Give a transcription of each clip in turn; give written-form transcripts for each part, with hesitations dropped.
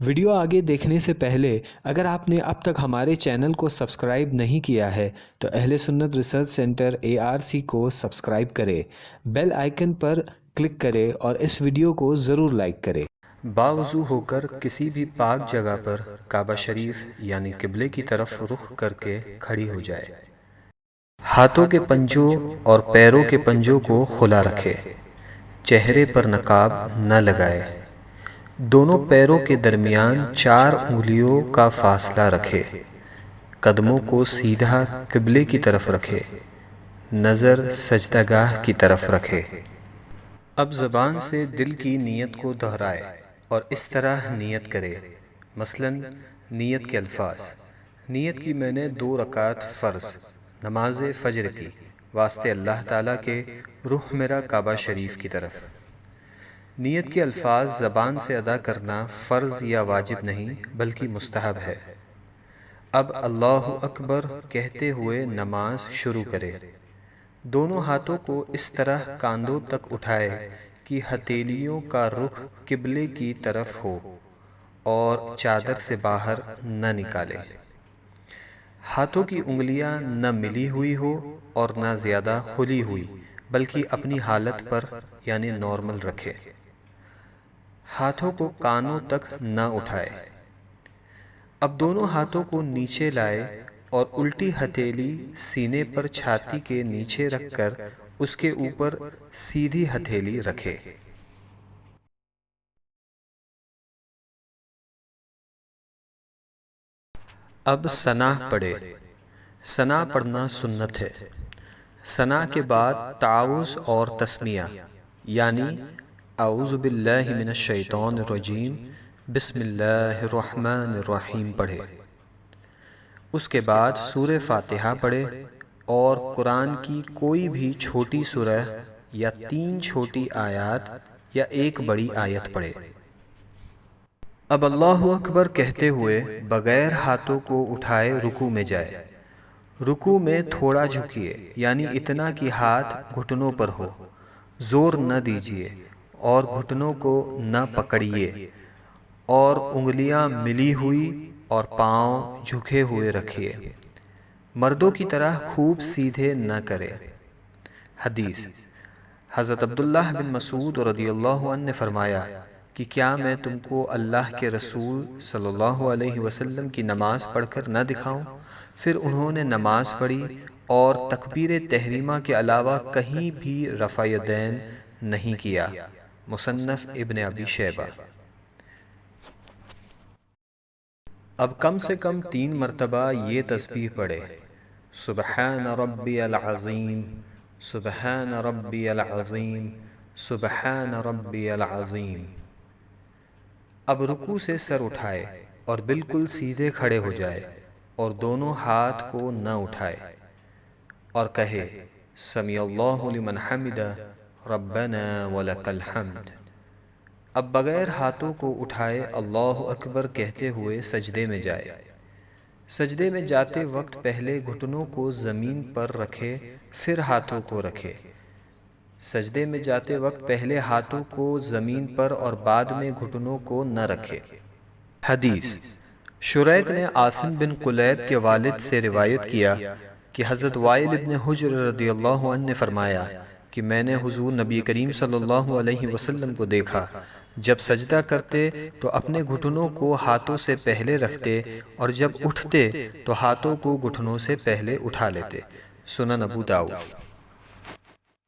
Video آگے دیکھنے سے پہلے اگر آپ نے اب تک ہمارے چینل کو سبسکرائب نہیں کیا ہے تو اہل سنت ریسرچ سینٹر ARC کو سبسکرائب کرے، بیل آئیکن پر کلک کرے اور اس ویڈیو کو ضرور لائک کرے۔ باوضو ہو کر کسی بھی پاک جگہ پر کعبہ شریف یعنی قبلے کی طرف رخ کر کے کھڑی ہو جائے۔ ہاتھوں کے پنجوں اور پیروں کے پنجوں کو کھلا رکھے، چہرے پر نقاب نہ لگائے، دونوں پیروں کے درمیان 4 انگلیوں کا فاصلہ رکھے، قدموں کو سیدھا قبلے کی طرف رکھے، نظر سجدہ گاہ کی طرف رکھے۔ اب زبان سے دل کی نیت کو دہرائے اور اس طرح نیت کرے، مثلا نیت کے الفاظ: نیت کی میں نے 2 رکعت فرض نماز فجر کی واسطے اللہ تعالیٰ کے، رخ میرا کعبہ شریف کی طرف۔ نیت کے الفاظ زبان سے ادا کرنا فرض یا واجب نہیں بلکہ مستحب ہے۔ اب اللہ اکبر کہتے ہوئے نماز شروع کرے، دونوں ہاتھوں کو اس طرح کاندھوں تک اٹھائے کہ ہتھیلیوں کا رخ قبلے کی طرف ہو اور چادر سے باہر نہ نکالے۔ ہاتھوں کی انگلیاں نہ ملی ہوئی ہو اور نہ زیادہ کھلی ہوئی بلکہ اپنی حالت پر یعنی نارمل رکھے۔ ہاتھوں کو کانوں تک نہ اٹھائے۔ اب دونوں ہاتھوں کو نیچے لائے اور الٹی ہتھیلی سینے پر چھاتی کے نیچے رکھ کر اس کے اوپر سیدھی ہتھیلی رکھے۔ اب ثنا پڑھے۔ ثنا پڑھنا سنت ہے۔ ثنا کے بعد تعوذ اور تسمیہ یعنی اعوذ باللہ من الشیطان الرجیم بسم اللہ الرحمن الرحیم پڑھے۔ اس کے بعد سورہ فاتحہ پڑھے اور قرآن کی کوئی بھی چھوٹی سورہ یا 3 چھوٹی آیات یا 1 بڑی آیت پڑھے۔ اب اللہ اکبر کہتے ہوئے بغیر ہاتھوں کو اٹھائے رکوع میں جائے۔ رکوع میں تھوڑا جھکیے یعنی اتنا کہ ہاتھ گھٹنوں پر ہو، زور نہ دیجیے اور گھٹنوں کو نہ پکڑیے، اور انگلیاں ملی ہوئی اور پاؤں جھکے ہوئے رکھیے، مردوں کی طرح خوب سیدھے نہ کرے۔ حدیث: حضرت عبداللہ بن مسعود رضی اللہ عنہ نے فرمایا کہ کیا میں تم کو اللہ کے رسول صلی اللہ علیہ وسلم کی نماز پڑھ کر نہ دکھاؤں؟ پھر انہوں نے نماز پڑھی اور تکبیر تحریمہ کے علاوہ کہیں بھی رفع یدین نہیں کیا۔ مصنف ابن ابی شیبہ۔ اب کم سے کم 3 مرتبہ یہ تسبیح پڑھے: سبحان ربی العظیم، سبحان ربی العظیم، سبحان ربی العظیم۔ اب رکوع سے سر اٹھائے اور بالکل سیدھے کھڑے ہو جائے اور دونوں ہاتھ کو نہ اٹھائے اور کہے سمیع اللہ لمن حمدہ ربنا ولک الحمد۔ اب بغیر ہاتھوں کو اٹھائے اللہ اکبر کہتے ہوئے سجدے میں جائے۔ سجدے میں جاتے وقت پہلے گھٹنوں کو زمین پر رکھے پھر ہاتھوں کو رکھے۔ سجدے میں جاتے وقت پہلے ہاتھوں کو زمین پر اور بعد میں گھٹنوں کو نہ رکھے۔ حدیث: شریک نے عاصم بن قلیب کے والد سے روایت کیا کہ حضرت وائل ابن حجر رضی اللہ عنہ نے فرمایا کہ میں نے حضور نبی کریم صلی اللہ علیہ وسلم کو دیکھا، جب سجدہ کرتے تو اپنے گھٹنوں کو ہاتھوں سے پہلے رکھتے اور جب اٹھتے تو ہاتھوں کو گھٹنوں سے پہلے اٹھا لیتے۔ سنن ابو داؤد۔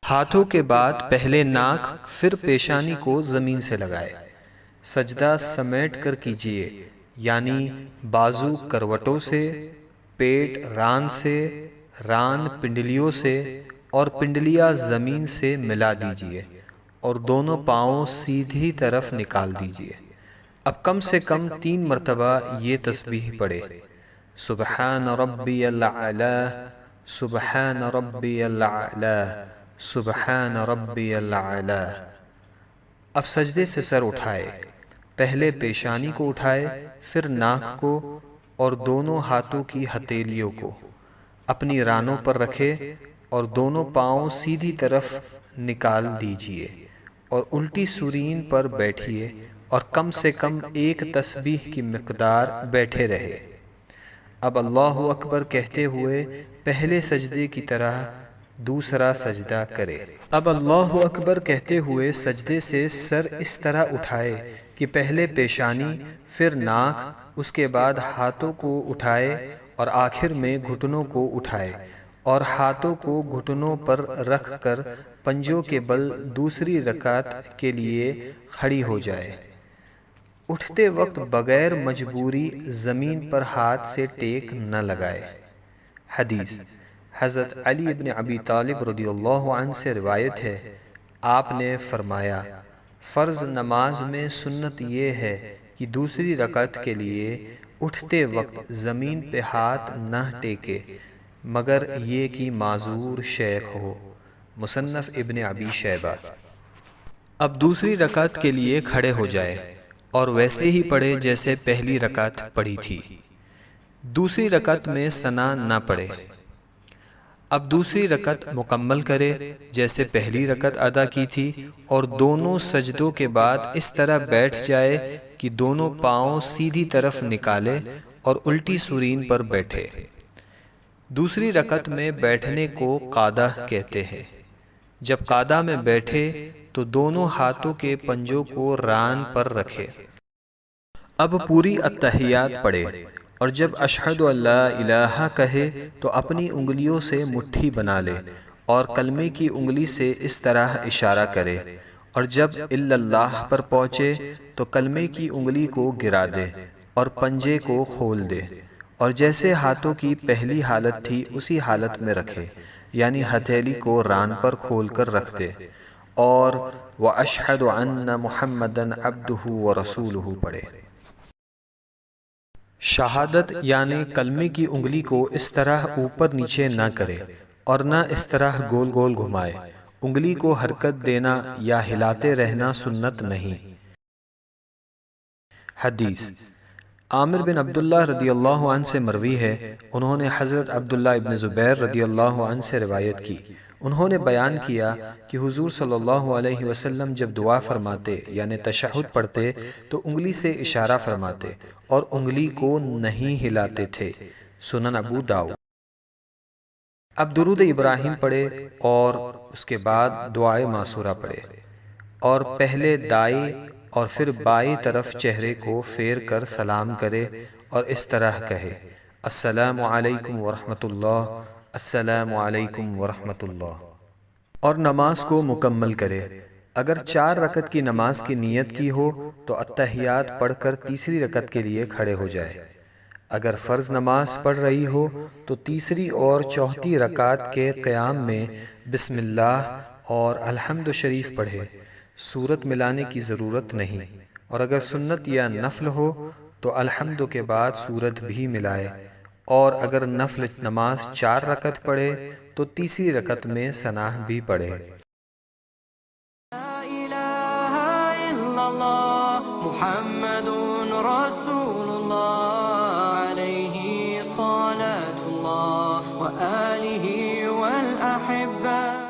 ہاتھوں کے بعد پہلے ناک پھر پیشانی کو زمین سے لگائے۔ سجدہ سمیٹ کر کیجیے یعنی بازو کروٹوں سے، پیٹ ران سے، ران پنڈلیوں سے اور پنڈلیاں زمین سے ملا دیجیے اور دونوں پاؤں سیدھی طرف نکال دیجیے۔ اب کم سے کم 3 مرتبہ یہ تسبیح پڑھے: سبحان ربی الاعلی، سبحان ربی الاعلی، سبحان ربی الاعلی۔ اب سجدے سے سر اٹھائے، پہلے پیشانی کو اٹھائے پھر ناک کو اور دونوں ہاتھوں کی ہتھیلیوں کو اپنی رانوں پر رکھے اور دونوں پاؤں سیدھی طرف نکال دیجیے اور الٹی سورین پر بیٹھیے اور کم سے کم ایک تسبیح کی مقدار بیٹھے رہے۔ اب اللہ اکبر کہتے ہوئے پہلے سجدے کی طرح دوسرا سجدہ کرے۔ اب اللہ اکبر کہتے ہوئے سجدے سے سر اس طرح اٹھائے کہ پہلے پیشانی، پھر ناک، اس کے بعد ہاتھوں کو اٹھائے اور آخر میں گھٹنوں کو اٹھائے، اور ہاتھوں کو گھٹنوں پر رکھ کر پنجوں کے بل دوسری رکعت کے لیے کھڑی ہو جائے۔ اٹھتے وقت بغیر مجبوری زمین پر ہاتھ سے ٹیک نہ لگائے۔ حدیث حضرت علی ابن ابی طالب رضی اللہ عنہ سے روایت ہے، آپ نے فرمایا، فرض نماز میں سنت یہ ہے کہ دوسری رکعت کے لیے اٹھتے وقت زمین پہ ہاتھ نہ ٹیکے مگر یہ کہ معذور شیخ ہو۔ مصنف ابن ابی شیبہ۔ اب دوسری رکعت کے لیے کھڑے ہو جائے اور ویسے ہی پڑھے جیسے پہلی رکعت پڑھی تھی۔ دوسری رکعت میں ثنا نہ پڑھے۔ اب دوسری رکعت مکمل کرے جیسے پہلی رکعت ادا کی تھی، اور دونوں سجدوں کے بعد اس طرح بیٹھ جائے کہ دونوں پاؤں سیدھی طرف نکالے اور الٹی سورین پر بیٹھے۔ دوسری رکعت میں بیٹھنے کو قعدہ کہتے ہیں۔ جب قعدہ میں بیٹھے تو دونوں ہاتھوں کے پنجوں کو ران پر رکھے۔ اب پوری التحیات پڑھے، اور جب اشہد ان لا الہ کہے تو اپنی انگلیوں سے مٹھی بنا لے اور کلمے کی انگلی سے اس طرح اشارہ کرے، اور جب الا اللہ پر پہنچے تو کلمے کی انگلی کو گرا دے اور پنجے کو کھول دے، اور جیسے ہاتھوں کی پہلی حالت تھی اسی حالت میں رکھے، یعنی ہتھیلی کو ران پر کھول کر رکھ دے، اور وَأَشْهَدُ أَنَّ مُحَمَّدًا عَبْدُهُ وَرَسُولُهُ پڑھے۔ شہادت یعنی کلمے کی انگلی کو اس طرح اوپر نیچے نہ کرے اور نہ اس طرح گول گول گھمائے۔ انگلی کو حرکت دینا یا ہلاتے رہنا سنت نہیں۔ حدیث عامر بن عبداللہ رضی اللہ عنہ سے مروی ہے، انہوں نے حضرت عبداللہ ابن زبیر رضی اللہ عنہ سے روایت کی، انہوں نے بیان کیا کہ حضور صلی اللہ علیہ وسلم جب دعا فرماتے یعنی تشہد پڑھتے تو انگلی سے اشارہ فرماتے اور انگلی کو نہیں ہلاتے تھے۔ سنن ابو داؤد۔ اب درود ابراہیم پڑھے اور اس کے بعد دعائے معصورہ پڑھے، اور پہلے دائیں اور پھر بائیں طرف چہرے کو پھیر کر سلام کرے اور اس طرح کہے، السلام علیکم ورحمۃ اللہ، السلام علیکم ورحمۃ اللہ، اور نماز کو مکمل کرے۔ اگر 4 رکعت کی نماز کی نیت کی ہو تو التحیات پڑھ کر تیسری رکعت کے لیے کھڑے ہو جائے۔ اگر فرض نماز پڑھ رہی ہو تو تیسری اور چوتھی رکعت کے قیام میں بسم اللہ اور الحمد شریف پڑھے، سورت ملانے کی ضرورت نہیں، اور اگر سنت یا نفل ہو تو الحمد کے بعد سورت بھی ملائے، اور اگر نفل نماز 4 رکعت پڑھے تو تیسری رکعت میں ثنا بھی پڑھے۔ لا الہ الا اللہ محمد رسول